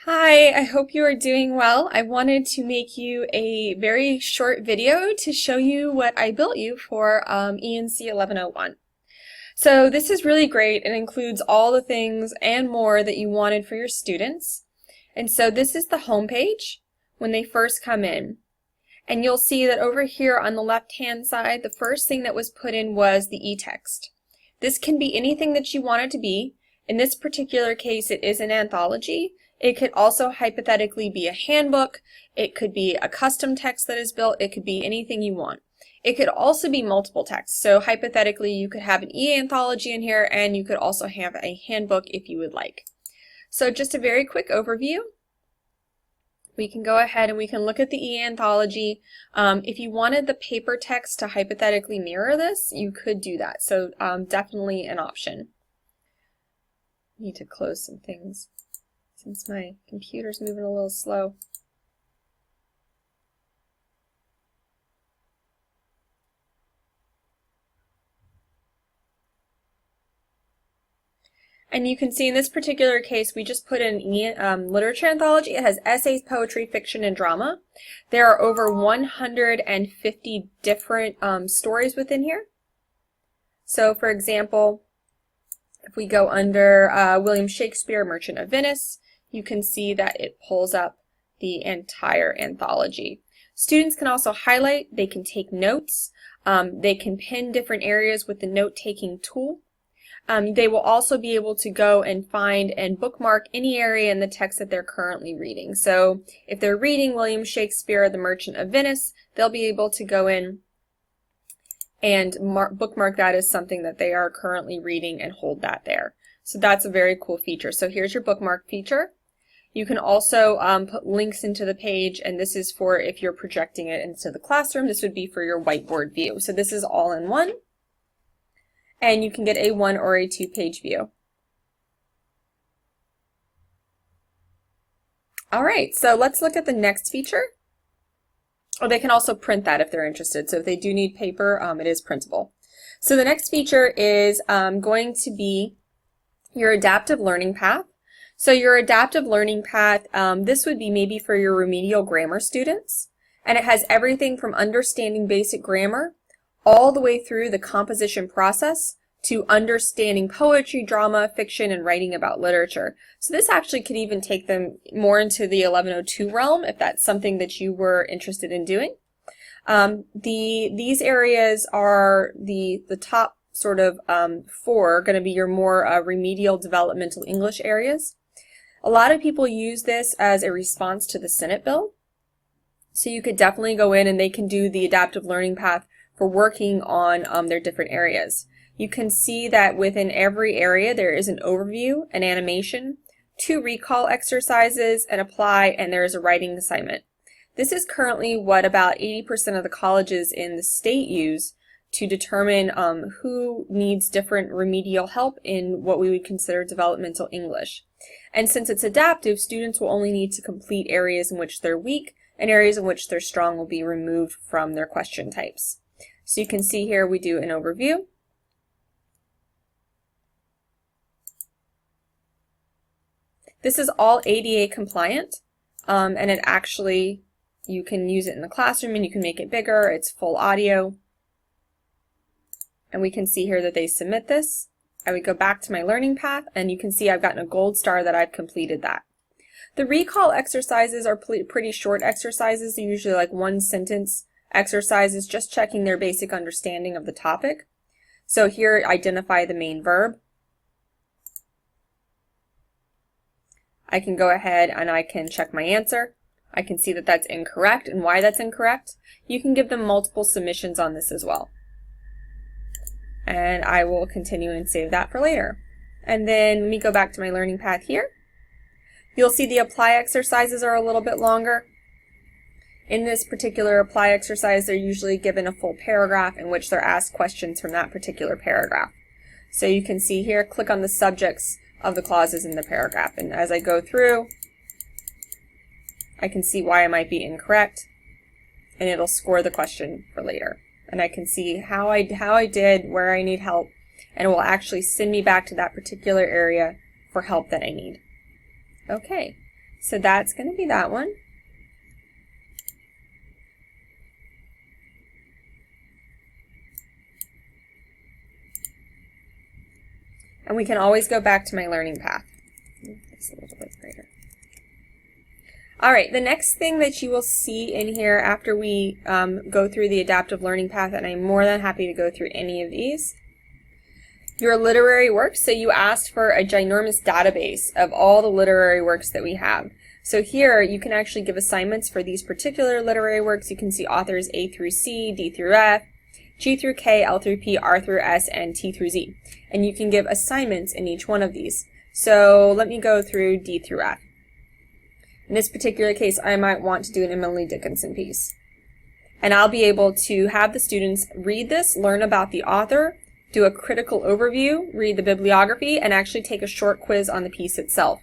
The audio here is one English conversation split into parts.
Hi, I hope you are doing well. I wanted to make you a very short video to show you what I built you for ENC 1101. So this is really great. It includes all the things and more that you wanted for your students. And so this is the home page when they first come in. And you'll see that over here on the left-hand side, the first thing that was put in was the e-text. This can be anything that you want it to be. In this particular case, it is an anthology. It could also hypothetically be a handbook. It could be a custom text that is built. It could be anything you want. It could also be multiple texts. So hypothetically, you could have an e-anthology in here, and you could also have a handbook if you would like. So just a very quick overview. We can go ahead and we can look at the e-anthology. If you wanted the paper text to hypothetically mirror this, you could do that. So definitely an option. Need to close some things since my computer's moving a little slow. And you can see in this particular case, we just put in literature anthology. It has essays, poetry, fiction, and drama. There are over 150 different stories within here. So for example, if we go under William Shakespeare, Merchant of Venice, you can see that it pulls up the entire anthology. Students can also highlight, they can take notes, they can pin different areas with the note-taking tool. They will also be able to go and find and bookmark any area in the text that they're currently reading. So if they're reading William Shakespeare, The Merchant of Venice, they'll be able to go in and bookmark that as something that they are currently reading and hold that there. So that's a very cool feature. So here's your bookmark feature. You can also put links into the page, and this is for if you're projecting it into the classroom. This would be for your whiteboard view. So this is all in one, and you can get a 1 or a 2-page view. All right, so let's look at the next feature. Or they can also print that if they're interested. So if they do need paper, it is printable. So the next feature is going to be your adaptive learning path. So your adaptive learning path, this would be maybe for your remedial grammar students. And it has everything from understanding basic grammar all the way through the composition process to understanding poetry, drama, fiction, and writing about literature. So this actually could even take them more into the 1102 realm if that's something that you were interested in doing. These areas are the top sort of 4 going to be your more remedial developmental English areas. A lot of people use this as a response to the Senate bill. So you could definitely go in and they can do the adaptive learning path for working on their different areas. You can see that within every area there is an overview, an animation, 2 recall exercises, an apply, and there is a writing assignment. This is currently what about 80% of the colleges in the state use to determine who needs different remedial help in what we would consider developmental English. And since it's adaptive, students will only need to complete areas in which they're weak, and areas in which they're strong will be removed from their question types. So you can see here we do an overview. This is all ADA compliant, and it actually, you can use it in the classroom and you can make it bigger. It's full audio. And we can see here that they submit this. I would go back to my learning path, and you can see I've gotten a gold star that I've completed that. The recall exercises are pretty short exercises. They're usually like 1-sentence exercises, just checking their basic understanding of the topic. So here, identify the main verb. I can go ahead and I can check my answer. I can see that that's incorrect and why that's incorrect. You can give them multiple submissions on this as well. And I will continue and save that for later. And then let me go back to my learning path here. You'll see the apply exercises are a little bit longer. In this particular apply exercise, they're usually given a full paragraph in which they're asked questions from that particular paragraph. So you can see here, click on the subjects of the clauses in the paragraph. And as I go through, I can see why I might be incorrect, and it'll score the question for later. And I can see how I did, where I need help, and it will actually send me back to that particular area for help that I need. Okay, So that's going to be that one. And we can always go back to my learning path. It's a little bit greater. All right, the next thing that you will see in here after we go through the adaptive learning path, and I'm more than happy to go through any of these, your literary works. So you asked for a ginormous database of all the literary works that we have. So here you can actually give assignments for these particular literary works. You can see authors A through C, D through F, G through K, L through P, R through S, and T through Z. And you can give assignments in each one of these. So let me go through D through F. In this particular case, I might want to do an Emily Dickinson piece. And I'll be able to have the students read this, learn about the author, do a critical overview, read the bibliography, and actually take a short quiz on the piece itself.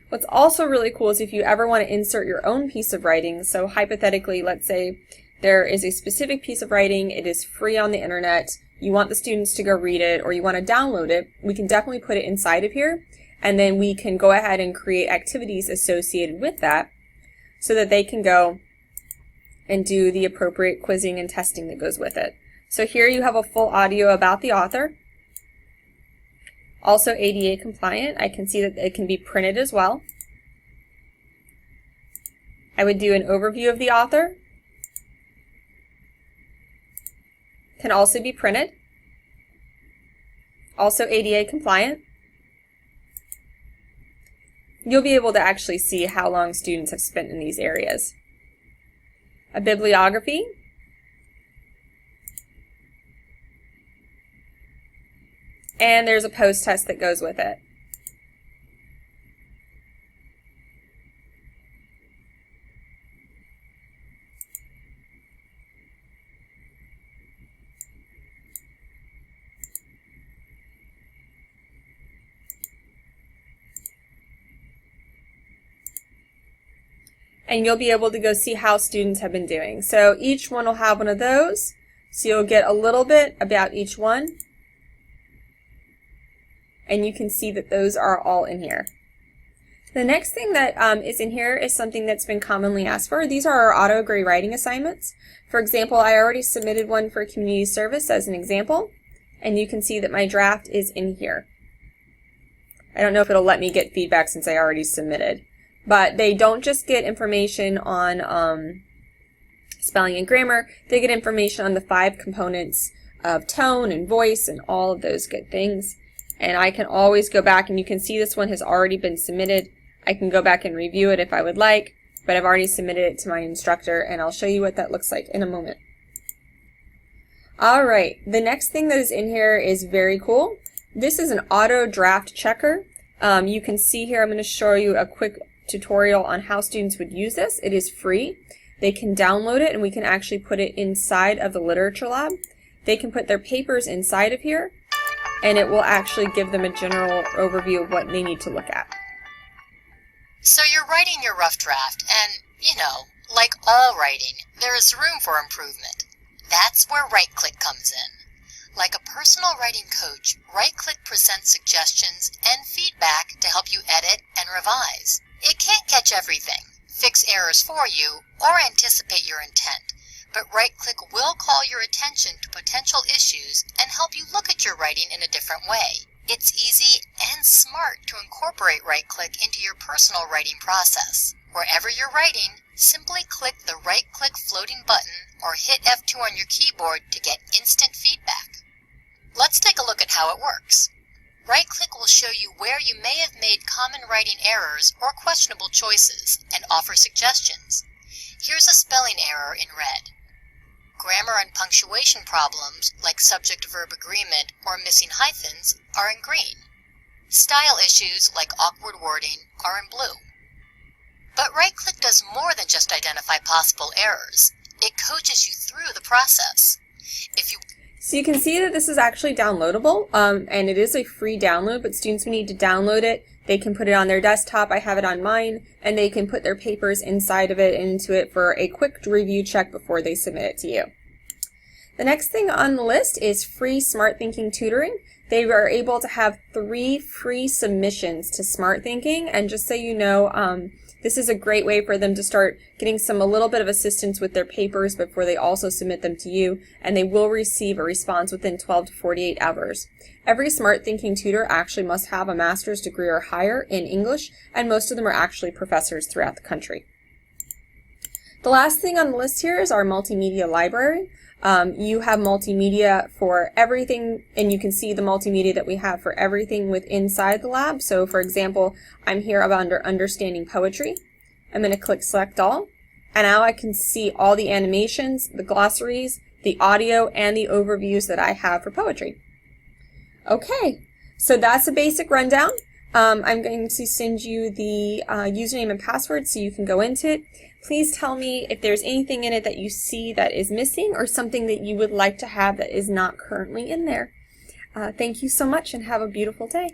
What's also really cool is if you ever want to insert your own piece of writing, so hypothetically, let's say there is a specific piece of writing, it is free on the internet, you want the students to go read it, or you want to download it, we can definitely put it inside of here, and then we can go ahead and create activities associated with that so that they can go and do the appropriate quizzing and testing that goes with it. So here you have a full audio about the author. Also ADA compliant. I can see that it can be printed as well. I would do an overview of the author. Can also be printed. Also ADA compliant. You'll be able to actually see how long students have spent in these areas. A bibliography. And there's a post-test that goes with it. And you'll be able to go see how students have been doing. So each one will have one of those. So you'll get a little bit about each one. And you can see that those are all in here. The next thing that is in here is something that's been commonly asked for. These are our auto grade writing assignments. For example, I already submitted one for community service as an example, and you can see that my draft is in here. I don't know if it'll let me get feedback since I already submitted, but they don't just get information on spelling and grammar, they get information on the 5 components of tone and voice and all of those good things. And I can always go back, and you can see this one has already been submitted. I can go back and review it if I would like, but I've already submitted it to my instructor, and I'll show you what that looks like in a moment. Alright, the next thing that is in here is very cool. This is an auto draft checker. You can see here, I'm going to show you a quick tutorial on how students would use this. It is free. They can download it, and we can actually put it inside of the literature lab. They can put their papers inside of here, and it will actually give them a general overview of what they need to look at. So you're writing your rough draft, and, you know, like all writing, there is room for improvement. That's where RightClick comes in. Like a personal writing coach, RightClick presents suggestions and feedback to help you edit and revise. It can't catch everything, fix errors for you, or anticipate your intent, but RightClick will call your attention to potential issues and help you look at your writing in a different way. It's easy and smart to incorporate RightClick into your personal writing process. Wherever you're writing, simply click the RightClick floating button or hit F2 on your keyboard to get instant feedback. Let's take a look at how it works. RightClick will show you where you may have made common writing errors or questionable choices and offer suggestions. Here's a spelling error in red. Grammar and punctuation problems, like subject-verb agreement or missing hyphens, are in green. Style issues, like awkward wording, are in blue. But RightClick does more than just identify possible errors. It coaches you through the process. So you can see that this is actually downloadable, and it is a free download, but students who need to download it, they can put it on their desktop. I have it on mine, and they can put their papers inside of it into it for a quick review check before they submit it to you. The next thing on the list is free Smart Thinking tutoring. they are able to have 3 free submissions to Smart Thinking, and just so you know, this is a great way for them to start getting a little bit of assistance with their papers before they also submit them to you, and they will receive a response within 12 to 48 hours. Every Smart Thinking tutor actually must have a master's degree or higher in English, and most of them are actually professors throughout the country. The last thing on the list here is our multimedia library. You have multimedia for everything, and you can see the multimedia that we have for everything inside the lab. So for example, I'm here under Understanding Poetry. I'm going to click Select All, and now I can see all the animations, the glossaries, the audio, and the overviews that I have for poetry. Okay, so that's a basic rundown. I'm going to send you the username and password so you can go into it. Please tell me if there's anything in it that you see that is missing or something that you would like to have that is not currently in there. Thank you so much and have a beautiful day.